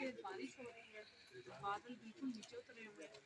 तेज बारिश हो रही है, बादल बिल्कुल नीचे उतरे हुए हैं।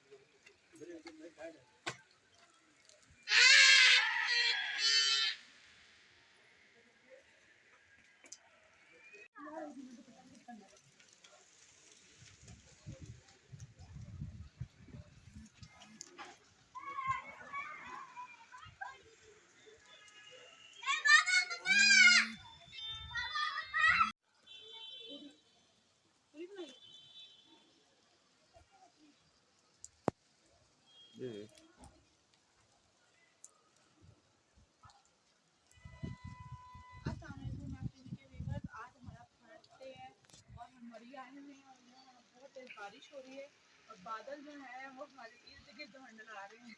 बहुत तेज बारिश हो रही है और बादल जो है वो हमारे इर्द गिर्द मंडरा रहे हैं।